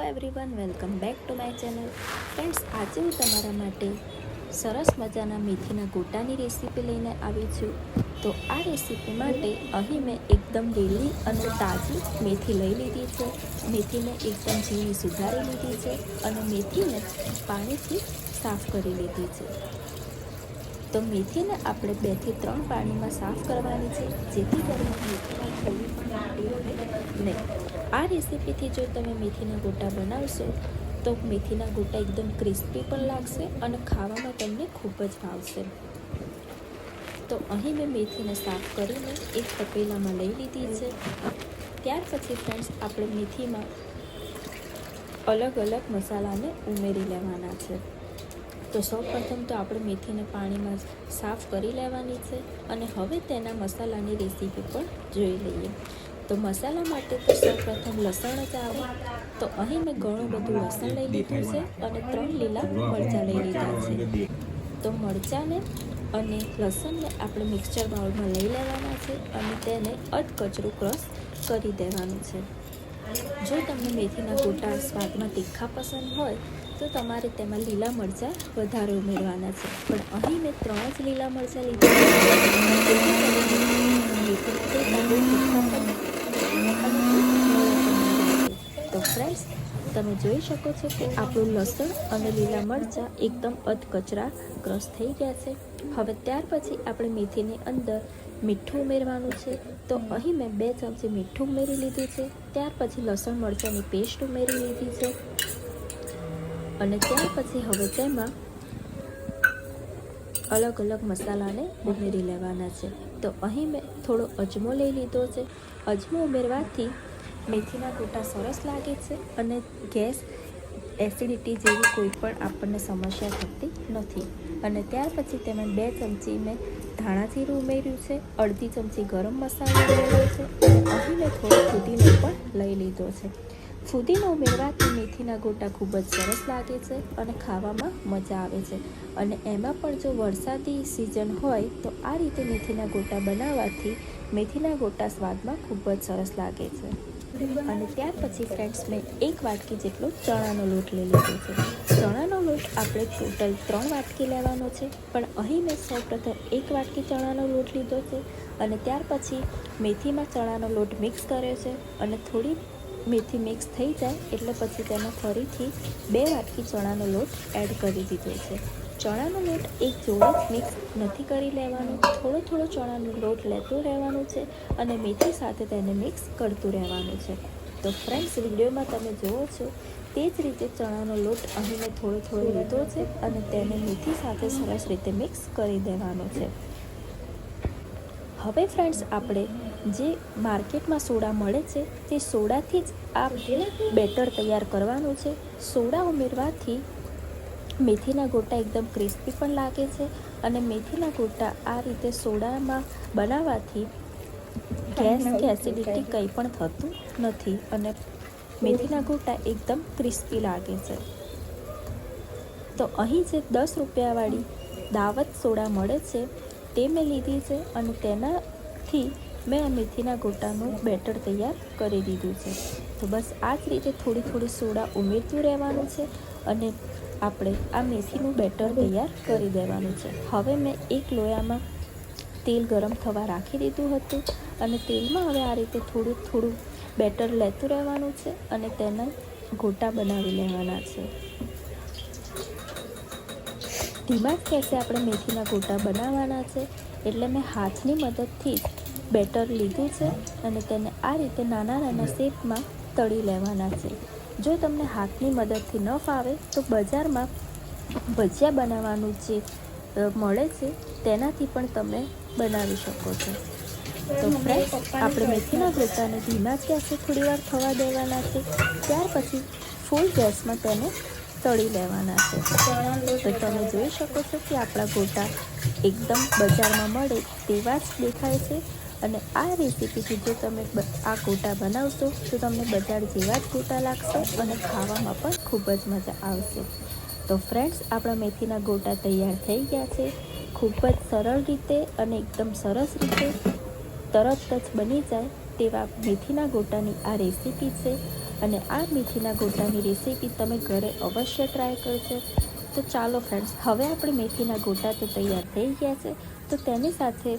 Everyone, welcome back to my channel. Friends, આજે હું તમારા માટે સરસ મજાના મેથીના ગોટાની રેસીપી લઈને આવી છું. તો આ રેસીપી માટે અહીં મેં એકદમ લીલી અને તાજી મેથી લઈ લીધી છે. મેથીને એકદમ ઝીણી સુધારી લીધી છે અને મેથીને પાણીથી સાફ કરી લીધી છે. તો મેથીને આપણે 2 થી 3 પાણીમાં સાફ કરવાની છે, જેથી કરીને મેથીમાં થોડી પણ માટી રહે નહીં. આ રેસીપીથી જો તમે મેથીના ગોટા બનાવશો તો મેથીના ગોટા એકદમ ક્રિસ્પી પણ લાગશે અને ખાવામાં તમને ખૂબ જ ભાવશે. તો અહીં મેં મેથીને સાફ કરીને એક તપેલામાં લઈ લીધી છે. ત્યાર પછી ફ્રેન્ડ્સ, આપણે મેથીમાં અલગ અલગ મસાલાને ઉમેરી લેવાના છે. તો સૌપ્રથમ તો આપણે મેથીને પાણીમાં સાફ કરી લેવાની છે અને હવે તેના મસાલાની રેસીપી પણ જોઈ લઈએ. તો મસાલા માટે તો સૌપ્રથમ લસણ જ આવે. તો અહીં મેં ઘણું બધું લસણ લઈ લીધું છે અને 3 લીલા મરચાં લઈ લીધા છે. તો મરચાંને અને લસણને આપણે મિક્સચર બાઉલમાં લઈ લેવાના છે અને તેને અધકચરું ક્રશ કરી દેવાનું છે. જો તમને મેથીના ગોટા સ્વાદમાં તીખા પસંદ હોય તો તમારે તેમાં લીલા મરચાં વધારે ઉમેરવાના છે, પણ અહીં મેં 3 જ લીલા મરચાં લીધા. તો ફ્રેન્ડ્સ, તમે જોઈ શકો છો કે આપણું લસણ અને લીલા મરચાં એકદમ અધકચરા ક્રશ થઈ ગયા છે. હવે ત્યાર પછી આપણે મેથીની અંદર મીઠું ઉમેરવાનું છે. તો અહીં મેં 2 ચમચી મીઠું ઉમેરી લીધું છે. ત્યાર પછી લસણ મરચાંની પેસ્ટ ઉમેરી લીધી છે અને ત્યાર પછી હવે તેમાં અલગ અલગ મસાલાને ઉમેરી લેવાના છે. તો અહીં મેં થોડો અજમો લઈ લીધો છે. અજમો ઉમેરવાથી મેથીના ગોટા સરસ લાગે છે અને ગેસ એસિડિટી જેવી કોઈ પણ આપણને સમસ્યા થતી નથી. અને ત્યાર પછી તેમાં 2 ચમચી મેં ધાણા જીરું ઉમેર્યું છે, અડધી ચમચી ગરમ મસાલો ઉમેર્યો છે અને અહીં મેં થોડો ફુદીનો પણ લઈ લીધો છે. ફુદીનો ઉમેરવાથી મેથીના ગોટા ખૂબ જ સરસ લાગે છે અને ખાવામાં મજા આવે છે. અને એમાં પણ જો વરસાદી સિઝન હોય તો આ રીતે મેથીના ગોટા બનાવવાથી મેથીના ગોટા સ્વાદમાં ખૂબ જ સરસ લાગે છે. અને ત્યાર પછી ફ્રેન્ડ્સ, મેં 1 વાટકી જેટલો ચણાનો લોટ લઈ લીધો છે. ચણાનો લોટ આપણે ટોટલ 3 વાટકી લેવાનો છે, પણ અહીં મેં સૌપ્રથમ 1 વાટકી ચણાનો લોટ લીધો છે અને ત્યાર પછી મેથીમાં ચણાનો લોટ મિક્સ કર્યો છે અને થોડી મેથી મિક્સ થઈ જાય એટલે પછી તેમાં ફરીથી 2 વાટકી ચણાનો લોટ એડ કરી દીધો છે. ચણાનો લોટ એક જોડે જ મિક્સ નથી કરી લેવાનો, થોડો થોડો ચણાનો લોટ લેતું રહેવાનું છે અને મેથી સાથે તેને મિક્સ કરતું રહેવાનું છે. તો ફ્રેન્ડ્સ, વિડીયોમાં તમે જુઓ છો તે જ રીતે ચણાનો લોટ અહીં મેં થોડો થોડો લીધો છે અને તેને મેથી સાથે સરસ રીતે મિક્સ કરી દેવાનો છે. હવે ફ્રેન્ડ્સ, આપણે જે માર્કેટમાં સોડા મળે છે તે સોડાથી જ આ બેટર તૈયાર કરવાનું છે. સોડા ઉમેરવાથી મેથીના ગોટા એકદમ ક્રિસ્પી પણ લાગે છે અને મેથીના ગોટા આ રીતે સોડામાં બનાવવાથી ગેસ કે એસિડિટી કંઈ પણ થતું નથી અને મેથીના ગોટા એકદમ ક્રિસ્પી લાગે છે. તો અહીં જે 10 રૂપિયાવાળી દાવત સોડા મળે છે તે મેં લીધી છે અને તેનાથી મેં આ મેથીના ગોટાનું બેટર તૈયાર કરી દીધું છે. તો બસ આ જ રીતે થોડી થોડી સોડા ઉમેરતું રહેવાનું છે અને આપણે આ મેથીનું બેટર તૈયાર કરી દેવાનું છે. હવે મેં એક લોયામાં તેલ ગરમ થવા રાખી દીધું હતું અને તેલમાં હવે આ રીતે થોડું થોડું બેટર લેતું રહેવાનું છે અને તેના ગોટા બનાવી લેવાના છે. ધીમા જ ગેસે આપણે મેથીના ગોટા બનાવવાના છે, એટલે મેં હાથની મદદથી જ બેટર લીધું છે અને તેને આ રીતે નાના નાના શેપમાં તળી લેવાના છે. જો તમને હાથની મદદથી ન ફાવે તો બજારમાં ભજીયા બનાવવાનું જે મળે છે તેનાથી પણ તમે બનાવી શકો છો. તો ફ્રેન્ડ્સ, આપણે મેથીના ગોટાને ધીમા જ ગેસે થોડી વાર થવા દેવાના છે. ત્યાર પછી ફૂલ ગેસમાં તેને તળી લેવાના છે. તો તમે જોઈ શકો છો કે આપણા ગોટા એકદમ બજારમાં મળે તેવા જ દેખાય છે અને આ રેસીપીથી જો તમે આ ગોટા બનાવશો તો તમને બજાર જેવા જ ગોટા લાગશે અને ખાવામાં પણ ખૂબ જ મજા આવશે. તો ફ્રેન્ડ્સ, આપણા મેથીના ગોટા તૈયાર થઈ ગયા છે. ખૂબ જ સરળ રીતે અને એકદમ સરસ રીતે તરત જ બની જાય તેવા મેથીના ગોટાની આ રેસીપી છે અને આ મેથીના ગોટાની રેસીપી તમે ઘરે અવશ્ય ટ્રાય કરજો. તો ચાલો ફ્રેન્ડ્સ, હવે આપણે મેથીના ગોટા તો તૈયાર થઈ ગયા છે, તો તેની સાથે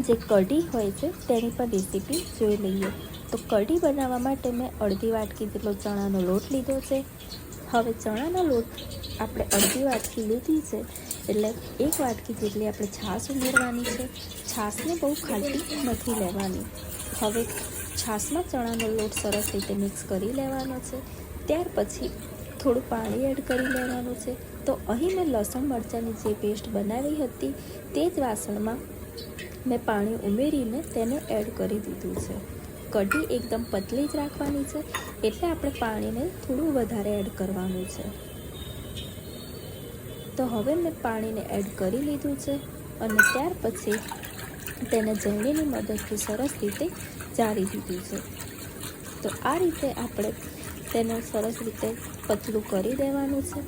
જે કઢી હોય છે તેની પણ રેસીપી જોઈ લઈએ. તો કઢી બનાવવા માટે મેં અડધી વાટકી જેટલો ચણાનો લોટ લીધો છે. હવે ચણાનો લોટ આપણે અડધી વાટકી લીધી છે એટલે 1 વાટકી જેટલી આપણે છાશ ઉમેરવાની છે. છાશને બહુ ખાટી નથી લેવાની. હવે છાશમાં ચણાનો લોટ સરસ રીતે મિક્સ કરી લેવાનો છે. ત્યાર પછી થોડું પાણી એડ કરી લેવાનું છે. તો અહીં મેં લસણ મરચાંની જે પેસ્ટ બનાવી હતી તે જ વાસણમાં મેં પાણી ઉમેરીને તેને એડ કરી દીધું છે. કઢી એકદમ પતલી જ રાખવાની છે એટલે આપણે પાણીને થોડું વધારે એડ કરવાનું છે. તો હવે મેં પાણીને એડ કરી લીધું છે અને ત્યાર પછી તેને જરણીની મદદથી સરસ રીતે ચાળી દીધું છે. તો આ રીતે આપણે તેને સરસ રીતે પતલું કરી દેવાનું છે,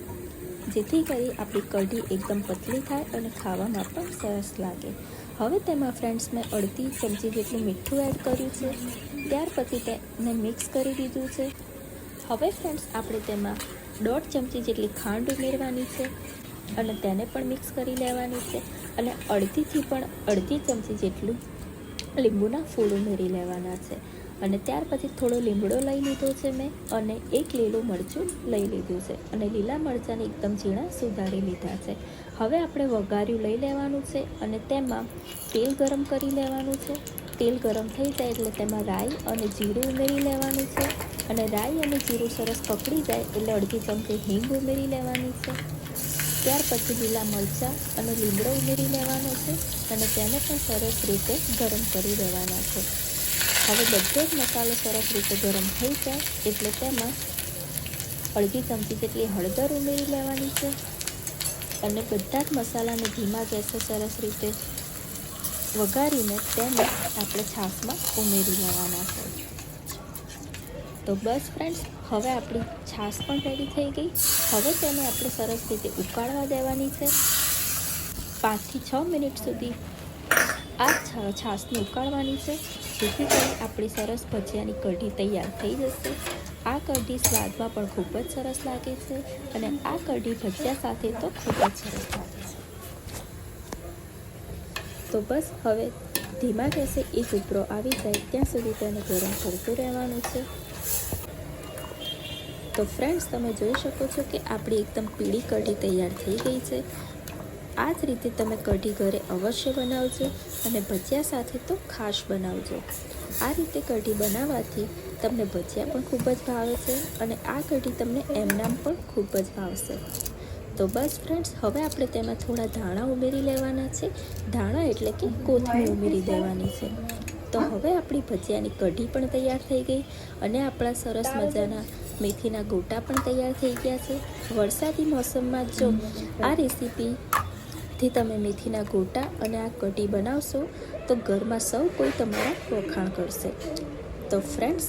જેથી કરી આપણી કઢી એકદમ પતલી થાય અને ખાવામાં પણ સરસ લાગે. હવે તેમાં ફ્રેન્ડ્સ મેં અડધી ચમચી જેટલું મીઠું એડ કર્યું છે. ત્યાર પછી તેને મિક્સ કરી દીધું છે. હવે ફ્રેન્ડ્સ આપણે તેમાં 1.5 ચમચી જેટલી ખાંડ ઉમેરવાની છે અને તેને પણ મિક્સ કરી લેવાની છે. અને અડધી ચમચી જેટલું લીંબુના ફૂલ ઉમેરી લેવાના છે. અને ત્યાર પછી થોડો લીમડો લઈ લીધો છે મેં અને 1 લીલું મરચું લઈ લીધું છે અને લીલા મરચાંને એકદમ ઝીણા સુધારી લીધા છે. હવે આપણે વઘાર્યું લઈ લેવાનું છે અને તેમાં તેલ ગરમ કરી લેવાનું છે. તેલ ગરમ થઈ જાય એટલે તેમાં રાઈ અને જીરું ઉમેરી લેવાનું છે અને રાઈ અને જીરું સરસ પકડી જાય એટલે અડધી ચમચી હિંગ ઉમેરી લેવાની છે. ત્યાર પછી લીલા મરચાં અને લીમડો ઉમેરી લેવાનો છે અને તેને પણ સરસ રીતે ગરમ કરી દેવાના છે. હવે બધો જ મસાલો સરસ રીતે ગરમ થઈ જાય એટલે તેમાં અડધી ચમચી જેટલી હળદર ઉમેરી લેવાની છે અને બધા જ મસાલાને ધીમા ગેસે સરસ રીતે વઘારીને તેને આપણે છાશમાં ઉમેરી લેવાના છે. તો બસ ફ્રેન્ડ્સ, હવે આપણી છાશ પણ રેડી થઈ ગઈ. હવે તેને આપણે સરસ રીતે ઉકાળવા દેવાની છે. 5 થી 6 મિનિટ સુધી આ છાશને ઉકાળવાની છે, જેથી કરી આપણી સરસ ભજીયાની કઢી તૈયાર થઈ જશે. આ કઢી સ્વાદમાં પણ ખૂબ જ સરસ લાગે છે અને આ કઢી ભજીયા સાથે તો ખૂબ જ સરસ લાગે છે. તો બસ હવે ધીમા ગેસે એક ઉભરો આવી જાય ત્યાં સુધી તેને ગરમ કરતું રહેવાનું છે. તો ફ્રેન્ડ્સ, તમે જોઈ શકો છો કે આપણી એકદમ પીળી કઢી તૈયાર થઈ ગઈ છે. આ જ રીતે તમે કઢી ઘરે અવશ્ય બનાવજો અને ભજીયા સાથે તો ખાસ બનાવજો. આ રીતે કઢી બનાવવાથી તમને ભજીયા પણ ખૂબ જ ભાવે છે અને આ કઢી તમને એમનામ પણ ખૂબ જ ભાવશે. તો બસ ફ્રેન્ડ્સ, હવે આપણે તેમાં થોડા ધાણા ઉમેરી લેવાના છે. ધાણા એટલે કે કોથમીર ઉમેરી દેવાની છે. તો હવે આપણી ભજીયાની કઢી પણ તૈયાર થઈ ગઈ અને આપણા સરસ મજાના મેથીના ગોટા પણ તૈયાર થઈ ગયા છે. વરસાદી મોસમમાં જો આ રેસીપીથી તમે મેથીના ગોટા અને આ કઢી બનાવશો તો ઘરમાં સૌ કોઈ તમારા વખાણ કરશે. તો ફ્રેન્ડ્સ,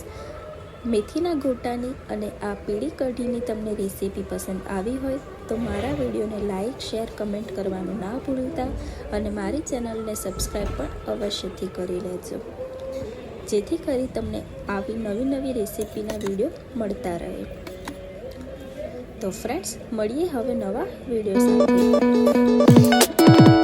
મેથીના ગોટાની અને આ પીળી કઢીની તમને રેસીપી પસંદ આવી હોય તો મારા વિડીયોને લાઈક, શેર, કમેન્ટ કરવાનું ના ભૂલતા અને મારી ચેનલને સબસ્ક્રાઈબ પણ અવશ્યથી કરી લેજો, જેથી કરી તમને આવી નવી રેસીપીના વિડીયો મળતા રહે. તો ફ્રેન્ડ્સ, મળીએ હવે નવા વિડીયો સાથે.